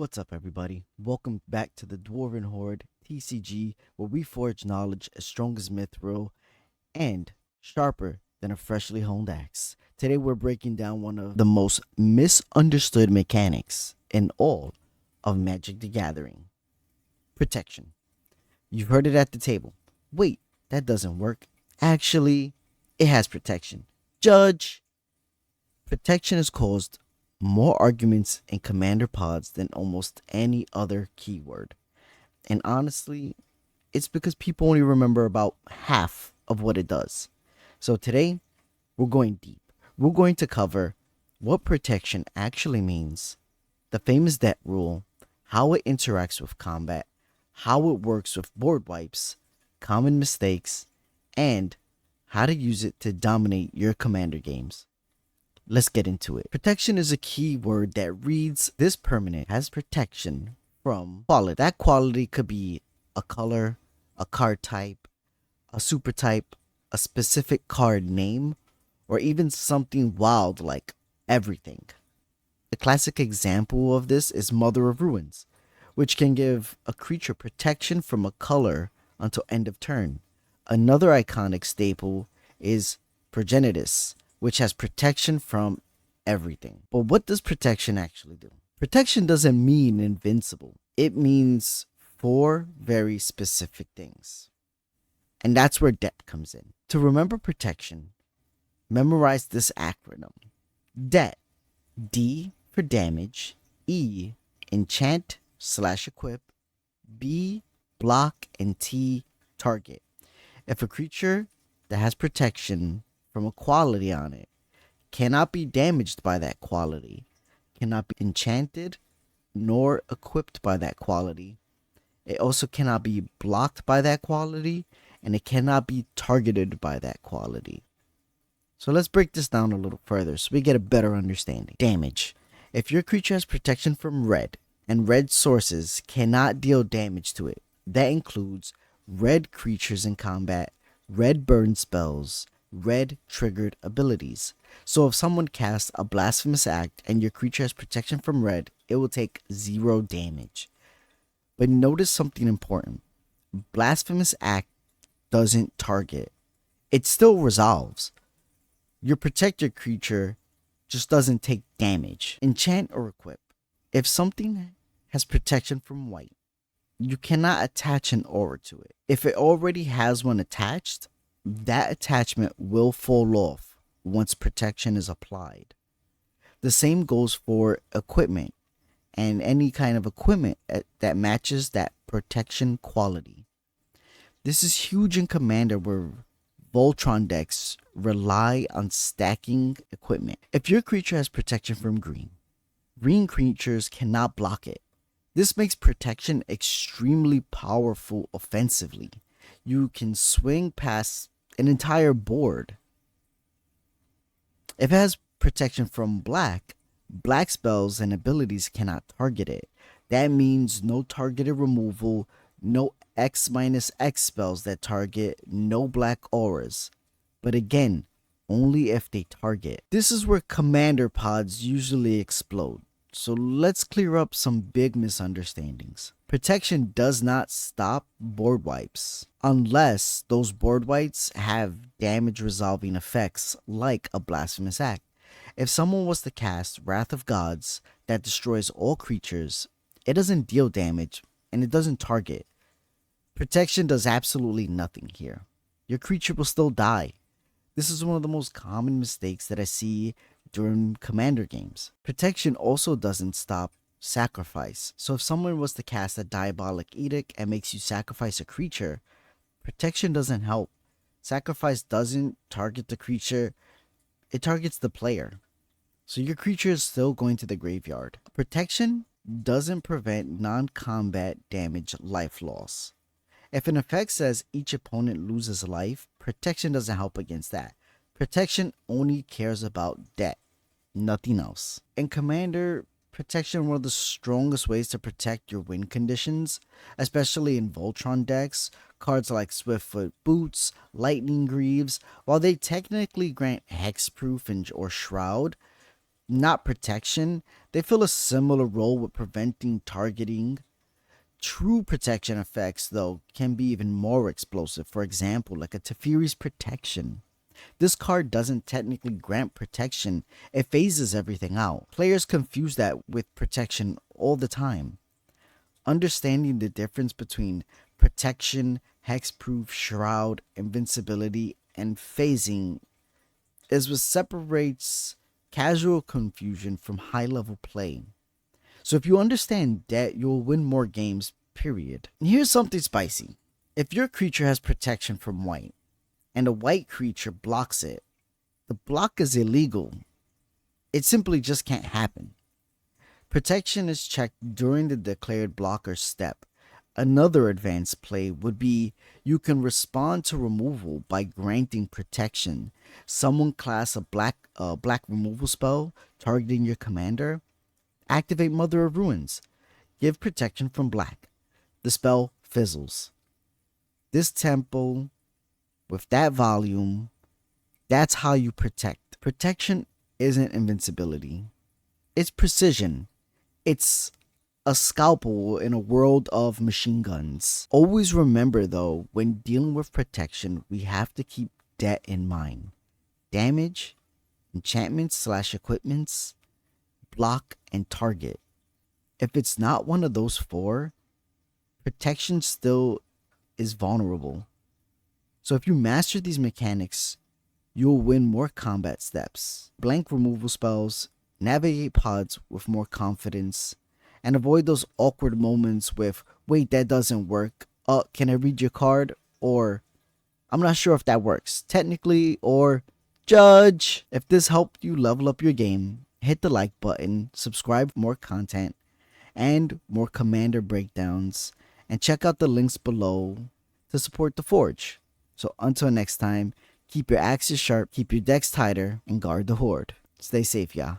What's up, everybody? Welcome back to the Dwarven Horde TCG, where we forge knowledge as strong as mithril and sharper than a freshly honed axe. Today, we're breaking down one of the most misunderstood mechanics in all of Magic the Gathering: protection. You've heard it at the table. Wait, that doesn't work. Actually, it has protection. Judge! Protection has caused more arguments in commander pods than almost any other keyword. And honestly, it's because people only remember about half of what it does. So today, we're going deep. We're going to cover what protection actually means, the famous debt rule, how it interacts with combat, how it works with board wipes, common mistakes, and how to use it to dominate your commander games. Let's get into it. Protection is a key word that reads: this permanent has protection from quality. That quality could be a color, a card type, a super type, a specific card name, or even something wild like everything. A classic example of this is Mother of Ruins, which can give a creature protection from a color until end of turn. Another iconic staple is Progenitus, which has protection from everything. But what does protection actually do? Protection doesn't mean invincible. It means four very specific things. And that's where debt comes in. To remember protection, memorize this acronym. Debt. D for damage. E, enchant/equip. B, block. And T, target. If a creature that has protection from a quality on it cannot be damaged by that quality, cannot be enchanted nor equipped by that quality, it also cannot be blocked by that quality, and it cannot be targeted by that quality. So let's break this down a little further so we get a better understanding. Damage. If your creature has protection from red, and red sources cannot deal damage to it, that includes red creatures in combat, red burn spells, red triggered abilities. So if someone casts a blasphemous act and your creature has protection from red, it will take 0 damage. But notice something important. Blasphemous act doesn't target. It still resolves. Your protected creature just doesn't take damage. Enchant or equip. If something has protection from white, you cannot attach an aura to it. If it already has one attached, that attachment will fall off once protection is applied. The same goes for equipment and any kind of equipment that matches that protection quality. This is huge in Commander, where Voltron decks rely on stacking equipment. If your creature has protection from green, green creatures cannot block it. This makes protection extremely powerful offensively. You can swing past an entire board. If it has protection from black, black spells and abilities cannot target it. That means no targeted removal, no X-X spells that target, no black auras. But again, only if they target. This is where commander pods usually explode. So let's clear up some big misunderstandings. Protection does not stop board wipes unless those board wipes have damage resolving effects like a blasphemous act. If someone was to cast Wrath of Gods that destroys all creatures, it doesn't deal damage and it doesn't target. Protection does absolutely nothing here. Your creature will still die. This is one of the most common mistakes that I see during commander games. Protection also doesn't stop sacrifice. So if someone was to cast a Diabolic Edict and makes you sacrifice a creature, protection doesn't help. Sacrifice doesn't target the creature, it targets the player. So your creature is still going to the graveyard. Protection doesn't prevent non-combat damage life loss. If an effect says each opponent loses life, protection doesn't help against that. Protection only cares about debt, nothing else. In Commander, protection is one of the strongest ways to protect your win conditions, especially in Voltron decks. Cards like Swiftfoot Boots, Lightning Greaves, while they technically grant hexproof or shroud, not protection. They fill a similar role with preventing targeting. True protection effects, though, can be even more explosive. For example, like a Teferi's Protection. This card doesn't technically grant protection, it phases everything out. Players confuse that with protection all the time. Understanding the difference between protection, hexproof, shroud, invincibility, and phasing is what separates casual confusion from high level play. So if you understand that, you'll win more games, period. And here's something spicy. If your creature has protection from white, and a white creature blocks it, the block is illegal. It simply just can't happen. Protection is checked during the declared blocker step. Another advanced play would be you can respond to removal by granting protection. Someone cast a black removal spell targeting your commander. Activate Mother of Ruins. Give protection from black. The spell fizzles. This tempo, with that volume, that's how you protect. Protection isn't invincibility. It's precision. It's a scalpel in a world of machine guns. Always remember though, when dealing with protection, we have to keep that in mind. Damage, enchantments/equipments, block, and target. If it's not one of those four, protection still is vulnerable. So if you master these mechanics, you'll win more combat steps. Blank removal spells, navigate pods with more confidence, and avoid those awkward moments with, wait, that doesn't work. Can I read your card? Or, I'm not sure if that works. Technically, or, judge. If this helped you level up your game, hit the like button, subscribe for more content, and more commander breakdowns, and check out the links below to support the Forge. So until next time, keep your axes sharp, keep your decks tighter, and guard the horde. Stay safe, y'all.